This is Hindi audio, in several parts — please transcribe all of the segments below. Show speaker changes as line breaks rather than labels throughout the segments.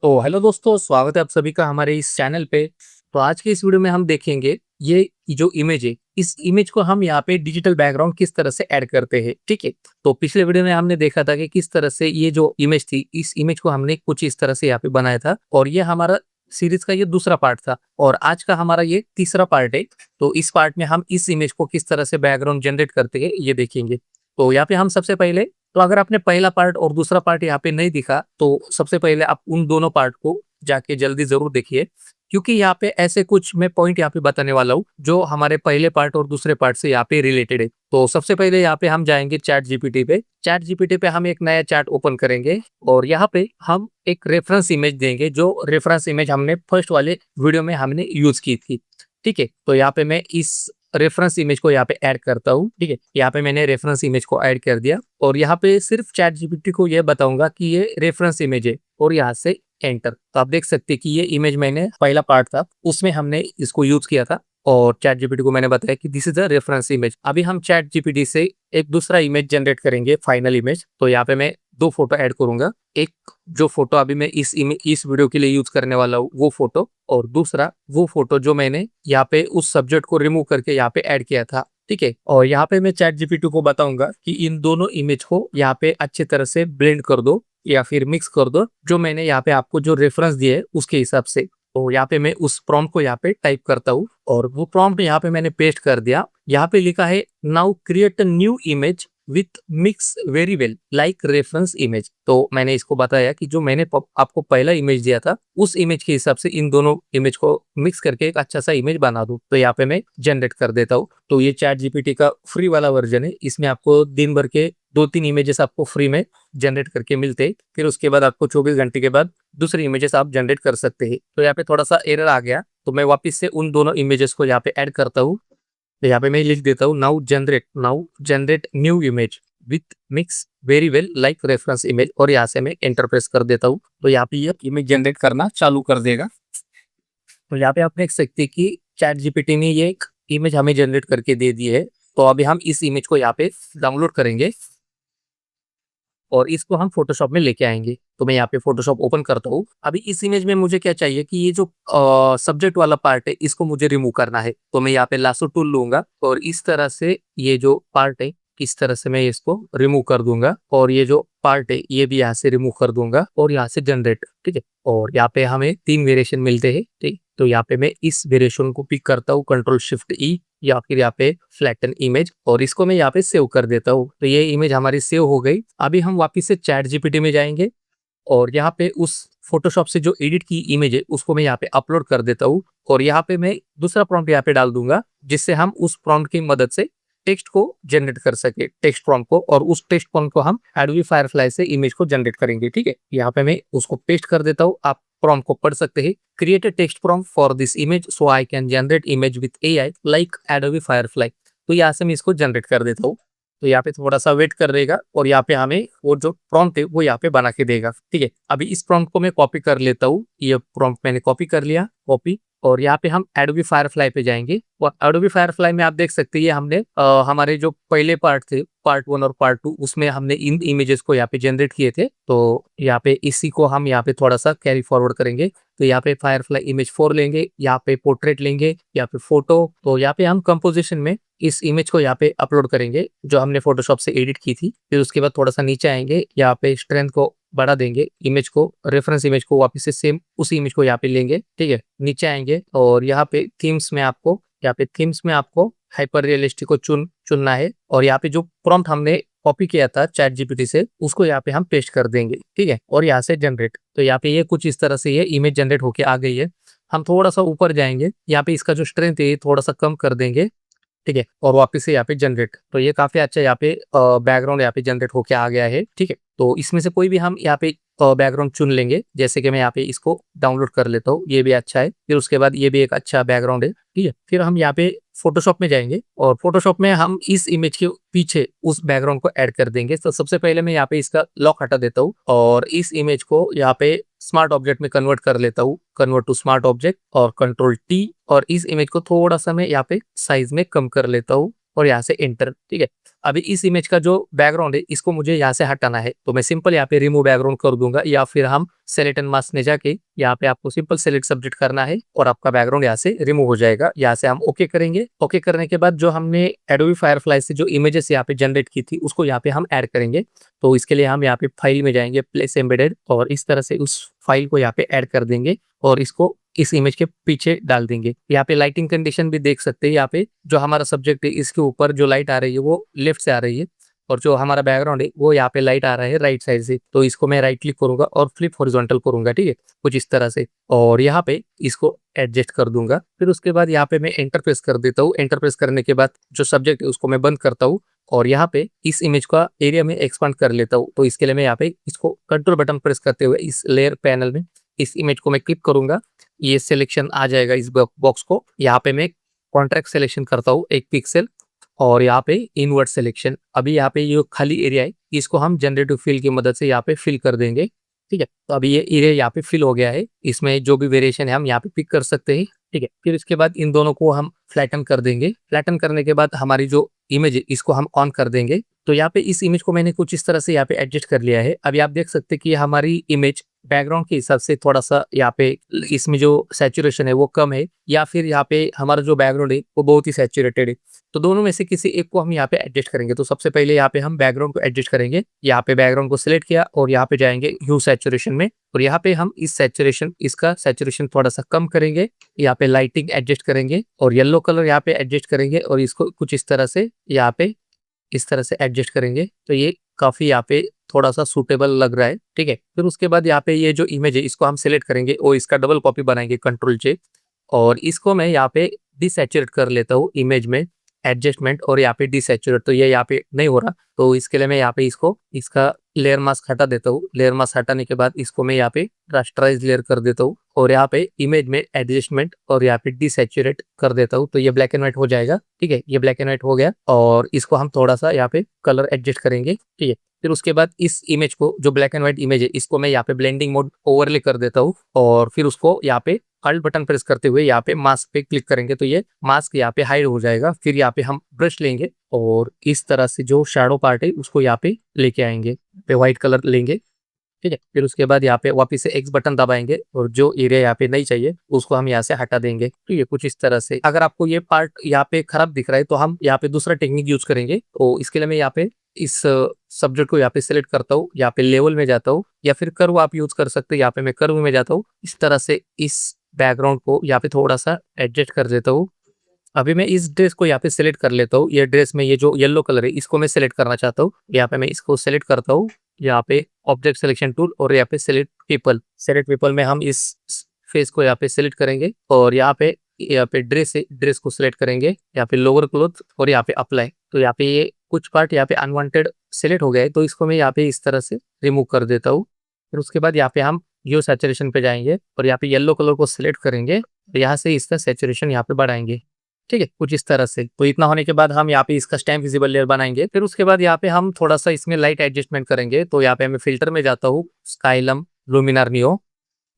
तो हेलो दोस्तों, स्वागत है आप सभी का हमारे इस चैनल पे। तो आज के इस वीडियो में हम देखेंगे ये जो इमेज है, इस इमेज को हम यहाँ पे डिजिटल बैकग्राउंड किस तरह से ऐड करते हैं। ठीक है। तो पिछले वीडियो में हमने देखा था कि किस तरह से ये जो इमेज थी, इस इमेज को हमने कुछ इस तरह से यहाँ पे बनाया था और ये हमारा सीरीज का ये दूसरा पार्ट था और आज का हमारा ये तीसरा पार्ट है। तो इस पार्ट में हम इस इमेज को किस तरह से बैकग्राउंड जनरेट करते हैं ये देखेंगे। तो यहाँ पे हम सबसे पहले, तो अगर आपने पहला पार्ट और दूसरा पार्ट यहाँ पे नहीं दिखा तो सबसे पहले आप उन दोनों पार्ट को जाके जल्दी जरूर देखिए, क्योंकि यहाँ पे ऐसे कुछ मैं पॉइंट यहाँ पे बताने वाला हूँ जो हमारे पहले पार्ट और दूसरे पार्ट से यहाँ पे रिलेटेड है। तो सबसे पहले यहाँ पे हम जाएंगे चैट जीपीटी पे। चैट जीपीटी पे हम एक नया चैट ओपन करेंगे और यहाँ पे हम एक रेफरेंस इमेज देंगे, जो रेफरेंस इमेज हमने फर्स्ट वाले वीडियो में हमने यूज की थी। ठीक है। तो यहाँ पे मैं इस रेफरेंस इमेज को यहाँ पे ऐड करता हूँ। ठीक है। यहाँ पे मैंने रेफरेंस इमेज को ऐड कर दिया और यहाँ पे सिर्फ चैट जीपीटी को ये बताऊंगा कि ये रेफरेंस इमेज है और यहाँ से एंटर। तो आप देख सकते हैं कि ये इमेज मैंने पहला पार्ट था उसमें हमने इसको यूज किया था और चैट जीपीटी को मैंने बताया कि this is a reference image. अभी हम चैट जीपीटी से एक दूसरा इमेज जनरेट करेंगे, फाइनल इमेज। तो यहाँ पे मैं दो फोटो ऐड करूंगा। एक जो फोटो अभी मैं इस वीडियो के लिए यूज करने वाला हूँ वो फोटो, और दूसरा वो फोटो जो मैंने यहाँ पे उस सब्जेक्ट को रिमूव करके यहाँ पे ऐड किया था। ठीक है। और यहाँ पे मैं चैट जीपीटी को बताऊंगा कि इन दोनों इमेज को यहाँ पे अच्छी तरह से ब्लेंड कर दो या फिर मिक्स कर दो, जो मैंने यहाँ पे आपको जो रेफरेंस दिए है उसके हिसाब से। तो यहाँ पे मैं उस प्रॉम्प्ट को यहाँ पे टाइप करता हूँ और वो प्रॉम्प्ट यहाँ पे मैंने पेस्ट कर दिया। यहाँ पे लिखा है now create a new image with mix very well like reference image. तो मैंने इसको बताया कि जो मैंने आपको पहला इमेज दिया था उस इमेज के हिसाब से इन दोनों इमेज को मिक्स करके एक अच्छा सा इमेज बना दूं। तो यहाँ पे मैं जनरेट कर देता हूँ। तो ये चैट जीपीटी का फ्री वाला वर्जन है, इसमें आपको दिन भर के 2-3 इमेजेस आपको फ्री में जनरेट करके मिलते। फिर उसके बाद आपको 24 घंटे के बाद दूसरी इमेजेस आप जनरेट कर सकते हैं। तो यहाँ पे थोड़ा सा एरर आ गया, तो मैं वापस से उन दोनों इमेजेस को यहाँ पे ऐड करता हूँ। तो यहाँ पे मैं लिख देता हूँ now generate new image with mix very well like reference image और यहाँ से मैं एंटर प्रेस कर देता हूँ। तो यहाँ पे ये इमेज जनरेट करना चालू कर देगा। तो यहाँ पे आप देख सकते हैं कि चैट जीपीटी ने ये एक इमेज हमें जनरेट करके दे दी है। तो अभी हम इस इमेज को यहाँ पे डाउनलोड करेंगे और इसको हम फोटोशॉप में लेके आएंगे। तो मैं यहाँ पे फोटोशॉप ओपन करता हूँ। अभी इस इमेज में मुझे क्या चाहिए कि ये जो सब्जेक्ट वाला पार्ट है इसको मुझे रिमूव करना है। तो मैं यहाँ पे लासो टूल लूंगा और इस तरह से ये जो पार्ट है इस तरह से मैं इसको रिमूव कर दूंगा और ये जो पार्ट है ये भी यहाँ से रिमूव कर दूंगा और यहाँ से जनरेट। ठीक है। और यहाँ पे हमें 3 वेरिएशन मिलते हैं। ठीक। तो यहाँ पे मैं इस वेरिएशन को पिक करता हूँ, कंट्रोल-शिफ्ट-ई, या फिर यहाँ पे फ्लैटन इमेज, और इसको मैं यहाँ पे सेव कर देता हूँ। तो ये इमेज हमारी सेव हो गई। अभी हम वापस से चैट जीपीटी में जाएंगे और यहाँ पे उस फोटोशॉप से जो एडिट की इमेज है उसको मैं यहाँ पे अपलोड कर देता हूँ और यहाँ पे मैं दूसरा प्रॉम्प्ट यहाँ पे डाल दूंगा, जिससे हम उस प्रॉम्प्ट की मदद से टेक्स्ट को जनरेट कर सके, टेक्स्ट प्रॉम्प्ट को, और उस टेक्स्ट प्रॉम्प्ट को हम एडोबी फायरफ्लाई से इमेज को जनरेट करेंगे। ठीक है। यहाँ पे मैं उसको पेस्ट कर देता हूँ। आप प्रॉम्प्ट को पढ़ सकते हैं। Create a text prompt for this image so I can generate image with AI like Adobe Firefly. तो यहाँ से मैं इसको जनरेट कर देता हूँ। तो यहाँ पे थोड़ा सा वेट कर रहेगा और यहाँ पे हमें वो जो प्रॉम्प्ट है वो यहाँ पे बना के देगा। ठीक है। अभी इस प्रॉम्प्ट को मैं कॉपी कर लेता हूँ। ये प्रॉम्प्ट मैंने कॉपी कर लिया, कॉपी, और यहाँ पे हम एडोबी फायरफ्लाई पे जाएंगे और एडोबी फायरफ्लाई में आप देख सकते हैं ये हमने हमारे जो पहले पार्ट थे, पार्ट 1 और पार्ट 2, उसमें हमने इन इमेजेस को यहाँ पे जनरेट किए थे। तो यहाँ पे इसी को हम यहाँ पे थोड़ा सा कैरी फॉरवर्ड करेंगे। तो यहाँ पे फायरफ्लाई इमेज 4 लेंगे, यहाँ पे पोर्ट्रेट लेंगे, यहाँ पे फोटो। तो यहाँ पे हम कंपोजिशन में इस इमेज को यहाँ पे अपलोड करेंगे जो हमने फोटोशॉप से एडिट की थी। फिर उसके बाद थोड़ा सा नीचे आएंगे, यहाँ पे स्ट्रेंथ को बढ़ा देंगे, इमेज को, रेफरेंस इमेज को वापस से सेम उसी इमेज को यहाँ पे लेंगे। ठीक है। नीचे आएंगे और यहाँ पे थीम्स में आपको हाइपर रियलिस्टिक को चुनना है और यहाँ पे जो प्रॉम्प्ट हमने कॉपी किया था चैट जीपीटी से उसको यहाँ पे हम पेस्ट कर देंगे। ठीक है। और यहाँ से जनरेट। तो यहाँ पे ये कुछ इस तरह से ये इमेज जनरेट होके आ गई है। हम थोड़ा सा ऊपर जाएंगे, यहाँ पे इसका जो स्ट्रेंथ है थोड़ा सा कम कर देंगे। ठीक है। और वापस से यहाँ पे जनरेट। तो ये काफी अच्छा यहाँ पे बैकग्राउंड यहाँ पे जनरेट होके आ गया है। ठीक है। तो इसमें से कोई भी हम यहाँ पे बैकग्राउंड चुन लेंगे, जैसे कि मैं यहाँ पे इसको डाउनलोड कर लेता हूँ, ये भी अच्छा है। फिर उसके बाद ये भी एक अच्छा बैकग्राउंड है। ठीक है। फिर हम यहाँ पे फोटोशॉप में जाएंगे और फोटोशॉप में हम इस इमेज के पीछे उस बैकग्राउंड को ऐड कर देंगे। तो सबसे पहले मैं यहाँ पे इसका लॉक हटा देता हूँ और इस इमेज को यहाँ पे स्मार्ट ऑब्जेक्ट में कन्वर्ट कर लेता हूँ, कन्वर्ट टू स्मार्ट ऑब्जेक्ट, और कंट्रोल टी, और इस इमेज को थोड़ा सा मैं यहाँ पे साइज में कम कर लेता हूँ। और यहाँ से एंटर। ठीक है, अभी इस इमेज का जो बैकग्राउंड है इसको मुझे यहाँ से हटाना है, तो मैं सिंपल यहाँ पे रिमूव बैकग्राउंड कर दूंगा, या फिर हम सेलेक्ट एंड मास्क में जाके यहाँ पे आपको सिंपल सेलेक्ट सब्जेक्ट करना है और आपका बैकग्राउंड यहाँ से रिमूव हो जाएगा। यहाँ से हम ओके करेंगे। ओके करने के बाद जो हमने एडोबी फायरफ्लाई से जो इमेजेस यहाँ पे जनरेट की थी उसको यहाँ पे हम ऐड करेंगे। तो इसके लिए हम यहाँ पे फाइल में जाएंगे, प्लेस एम्बेडेड, और इस तरह से उस फाइल को यहाँ पे ऐड कर देंगे और इसको इस इमेज के पीछे डाल देंगे। यहाँ पे लाइटिंग कंडीशन भी देख सकते हैं। यहाँ पे जो हमारा सब्जेक्ट है इसके ऊपर जो लाइट आ रही है वो लेफ्ट से आ रही है, और जो हमारा बैकग्राउंड है वो यहाँ पे लाइट आ रहा है राइट साइड से। तो इसको मैं राइट क्लिक करूंगा और फ्लिप हॉरिजॉन्टल करूंगा। ठीक है, कुछ इस तरह से, और यहाँ पे इसको एडजस्ट कर दूंगा। फिर उसके बाद यहाँ पे मैं एंटर प्रेस कर देता हूँ। एंटर प्रेस करने के बाद जो सब्जेक्ट है उसको मैं बंद करता हूँ और यहाँ पे इस इमेज का एरिया में एक्सपांड कर लेता हूँ। तो इसके लिए मैं यहाँ पे इसको कंट्रोल बटन प्रेस करते हुए इस लेयर पैनल में इस इमेज को मैं क्लिक करूंगा। ये सिलेक्शन आ जाएगा इस बॉक्स को। यहाँ पे मैं कॉन्ट्रैक्ट सिलेक्शन करता हूँ 1 पिक्सल, और यहाँ पे इनवर्ट सिलेक्शन। अभी यहाँ पे ये खाली एरिया है इसको हम जनरेटिव फिल की मदद से यहाँ पे फिल कर देंगे। ठीक है, तो अभी ये एरिया यहाँ पे फिल हो गया है। इसमें जो भी वेरिएशन है हम यहाँ पे पिक कर सकते हैं। ठीक है, फिर इसके बाद इन दोनों को हम फ्लैटन कर देंगे। फ्लैटन करने के बाद हमारी जो इमेज है इसको हम ऑन कर देंगे। तो यहाँ पे इस इमेज को मैंने कुछ इस तरह से यहाँ पे एडजस्ट कर लिया है। अभी आप देख सकते हैं कि हमारी इमेज बैकग्राउंड के हिसाब से थोड़ा सा यहाँ पे इसमें जो सैचुरेशन है वो कम है, या फिर यहाँ पे हमारा जो बैकग्राउंड है वो बहुत ही सैचुरेटेड है। तो दोनों में से किसी एक को हम यहाँ पे एडजस्ट करेंगे। तो सबसे पहले यहाँ पे हम बैकग्राउंड को एडजस्ट करेंगे। यहाँ पे बैकग्राउंड को सिलेक्ट किया और यहाँ पे जाएंगे ह्यू सैचुरेशन में, और यहाँ पे हम इस सैचुरेशन इसका सैचुरेशन थोड़ा सा कम करेंगे। यहाँ पे लाइटिंग एडजस्ट करेंगे और येलो कलर यहाँ पे एडजस्ट करेंगे और इसको कुछ इस तरह से यहाँ पे इस तरह से एडजस्ट करेंगे। तो ये काफी यहाँ पे थोड़ा सा सूटेबल लग रहा है। ठीक है, फिर उसके बाद यहाँ पे ये जो इमेज है इसको हम सिलेक्ट करेंगे और इसका डबल कॉपी बनाएंगे कंट्रोल से, और इसको मैं यहाँ पे डिसैचुरेट कर लेता हूँ इमेज में, एडजस्टमेंट और यहाँ पे डिसैचुरेट। तो ये यहाँ पे नहीं हो रहा, तो इसके लिए मैं यहाँ पे इसको इसका लेयर मास्क हटा देता हूँ। लेयर मास्क हटाने के बाद इसको मैं यहाँ पे रास्टराइज लेयर कर देता हूँ और यहाँ पे इमेज में एडजस्टमेंट और यहाँ पे डिसैचुरेट कर देता हूँ। तो ये ब्लैक एंड व्हाइट हो जाएगा। ठीक है, ये ब्लैक एंड व्हाइट हो गया, और इसको हम थोड़ा सा यहाँ पे कलर एडजस्ट करेंगे। ठीक है, फिर उसके बाद इस इमेज को जो ब्लैक एंड व्हाइट इमेज है इसको मैं यहाँ पे ब्लेंडिंग मोड ओवरले कर देता हूँ, और फिर उसको यहाँ पे अल्ट बटन प्रेस करते हुए यहाँ पे मास्क पे क्लिक करेंगे तो ये मास्क यहाँ पे हाइड हो जाएगा। फिर यहाँ पे हम ब्रश लेंगे और इस तरह से जो शैडो पार्ट है उसको यहाँ पे लेके आएंगे, पे व्हाइट कलर लेंगे। ठीक है, फिर उसके बाद यहाँ पे वापस से एक्स बटन दबाएंगे और जो एरिया यहाँ पे नहीं चाहिए उसको हम यहाँ से हटा देंगे। तो ये कुछ इस तरह से। अगर आपको ये पार्ट यहाँ पे खराब दिख रहा है तो हम यहाँ पे दूसरा टेक्निक यूज करेंगे। तो इसके लिए मैं यहाँ पे इस सब्जेक्ट को यहाँ पे सिलेक्ट करता हूँ, यहाँ पे लेवल में जाता हूँ, या फिर कर्व आप यूज कर सकते हैं। यहाँ पे मैं कर्व में जाता हूँ, इस तरह से इस बैकग्राउंड को यहाँ पे थोड़ा सा एडजस्ट कर देता हूँ। अभी मैं इस ड्रेस को यहाँ पे सिलेक्ट कर लेता हूँ। ये ड्रेस में ये जो येलो कलर है इसको मैं सिलेक्ट करना चाहता हूँ। यहाँ पे मैं इसको सिलेक्ट करता हूँ, यहाँ पे ऑब्जेक्ट सिलेक्शन टूल, और यहाँ पे सिलेक्ट पीपल। सिलेक्ट पीपल में हम इस फेस को यहाँ पे सिलेक्ट करेंगे और यहाँ पे ड्रेस है, ड्रेस को सिलेक्ट करेंगे, यहाँ पे लोअर क्लोथ और यहाँ पे अप्लाई। तो यहाँ पे ये कुछ पार्ट यहाँ पे अनवांटेड सिलेक्ट हो गया है, तो इसको मैं यहाँ पे इस तरह से रिमूव कर देता हूँ। फिर उसके बाद यहाँ पे हम ह्यू सैचुरेशन पे जाएंगे और यहाँ पे येलो कलर को सिलेक्ट करेंगे, यहाँ से इसका सैचुरेशन यहाँ पे बढ़ाएंगे। ठीक है, कुछ इस तरह से। तो इतना होने के बाद हम यहाँ पे इसका स्टैम्प विजिबल लेयर बनाएंगे। फिर उसके बाद यहाँ पे हम थोड़ा सा इसमें लाइट एडजस्टमेंट करेंगे। तो यहाँ पे मैं फिल्टर में जाता हूँ, स्काइलम लुमिनार नियो,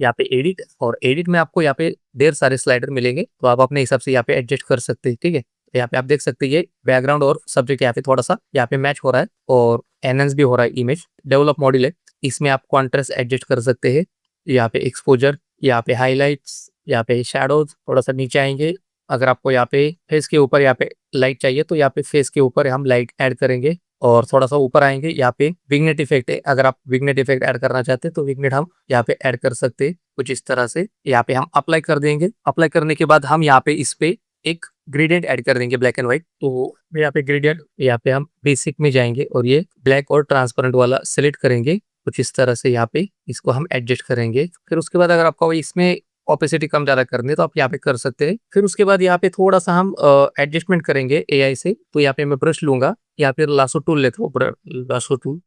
यहाँ पे एडिट, और एडिट में आपको यहाँ पे ढेर सारे स्लाइडर मिलेंगे, तो आप अपने हिसाब से यहाँ पे एडजस्ट कर सकते हैं। ठीक है, यहाँ पे आप देख सकते हैं ये बैकग्राउंड और सब्जेक्ट यहाँ पे थोड़ा सा यहाँ पे मैच हो रहा है और एनहेंस भी हो रहा है इमेज। डेवलप मॉडल है, इसमें आप कॉन्ट्रास्ट एडजस्ट कर सकते हैं। यहाँ पे एक्सपोजर, यहाँ पे हाईलाइट्स, यहाँ पे शैडोज, थोड़ा सा नीचे आएंगे। अगर आपको यहाँ पे फेस के ऊपर यहाँ पे लाइट चाहिए तो यहाँ पे फेस के ऊपर हम लाइट ऐड करेंगे, और थोड़ा सा ऊपर आएंगे, यहाँ पे विग्नेट इफेक्ट है। अगर आप विग्नेट इफेक्ट ऐड करना चाहते हैं तो विग्नेट हम यहाँ पे ऐड कर सकते हैं कुछ इस तरह से। यहाँ पे हम अप्लाई कर देंगे। अप्लाई करने के बाद हम यहाँ पे इस पे एक ग्रेडियंट ऐड कर देंगे, ब्लैक एंड व्हाइट। तो यहाँ पे ग्रेडियंट, यहाँ पे हम बेसिक में जाएंगे और ये ब्लैक और ट्रांसपेरेंट वाला सिलेक्ट करेंगे कुछ इस तरह से। यहाँ पे इसको हम एडजस्ट करेंगे। फिर उसके बाद अगर आपको इसमें ऑपेसिटी कम ज्यादा करनी है तो आप यहाँ पे कर सकते हैं। फिर उसके बाद यहाँ पे थोड़ा सा हम एडजस्टमेंट करेंगे एआई से। तो यहाँ पे मैं ब्रश लूंगा, या फिर लासो टूल लेता हूँ, लासो टूल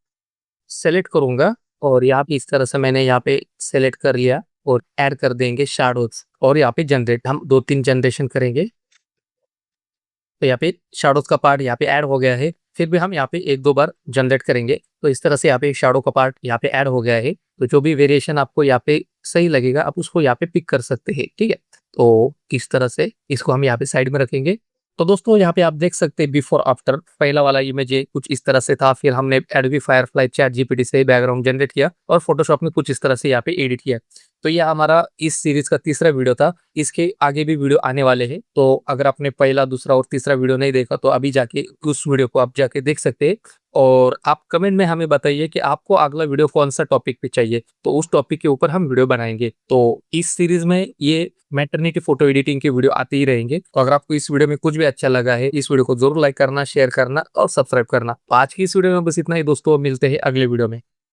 सेलेक्ट करूंगा और यहाँ पे इस तरह से मैंने यहाँ पे सेलेक्ट कर लिया और ऐड कर देंगे शैडोज, और यहाँ पे जनरेट हम 2-3 जनरेशन करेंगे। तो यहाँ पे शैडोज का पार्ट यहाँ पे ऐड हो गया है। फिर भी हम यहाँ पे 1-2 बार जनरेट करेंगे। तो इस तरह से यहाँ पे शैडो का पार्ट यहाँ पे ऐड हो गया है। तो जो भी वेरिएशन आपको यहाँ पे सही लगेगा आप उसको यहाँ पे पिक कर सकते हैं। ठीक है, तो इस तरह से इसको हम यहाँ पे साइड में रखेंगे तो दोस्तों यहाँ पे आप देख सकते हैं बिफोर आफ्टर पहला वाला इमेज ये कुछ इस तरह से था, फिर हमने एडोबी फायरफ्लाई चैट जीपीटी से बैकग्राउंड जनरेट किया और फोटोशॉप में कुछ इस तरह से यहाँ पे एडिट किया। तो ये हमारा इस सीरीज का तीसरा वीडियो था। इसके आगे भी वीडियो आने वाले हैं, तो अगर आपने पहला, दूसरा और तीसरा वीडियो नहीं देखा तो अभी जाके उस वीडियो को आप जाके देख सकते हैं। और आप कमेंट में हमें बताइए कि आपको अगला वीडियो कौन सा टॉपिक पे चाहिए, तो उस टॉपिक के ऊपर हम वीडियो बनाएंगे। तो इस सीरीज में ये मैटरनिटी फोटो एडिटिंग के वीडियो आते ही रहेंगे। तो अगर आपको इस वीडियो में कुछ भी अच्छा लगा है, इस वीडियो को जरूर लाइक करना, शेयर करना और सब्सक्राइब करना। तो आज की इस वीडियो में बस इतना ही दोस्तों, मिलते हैं अगले वीडियो में।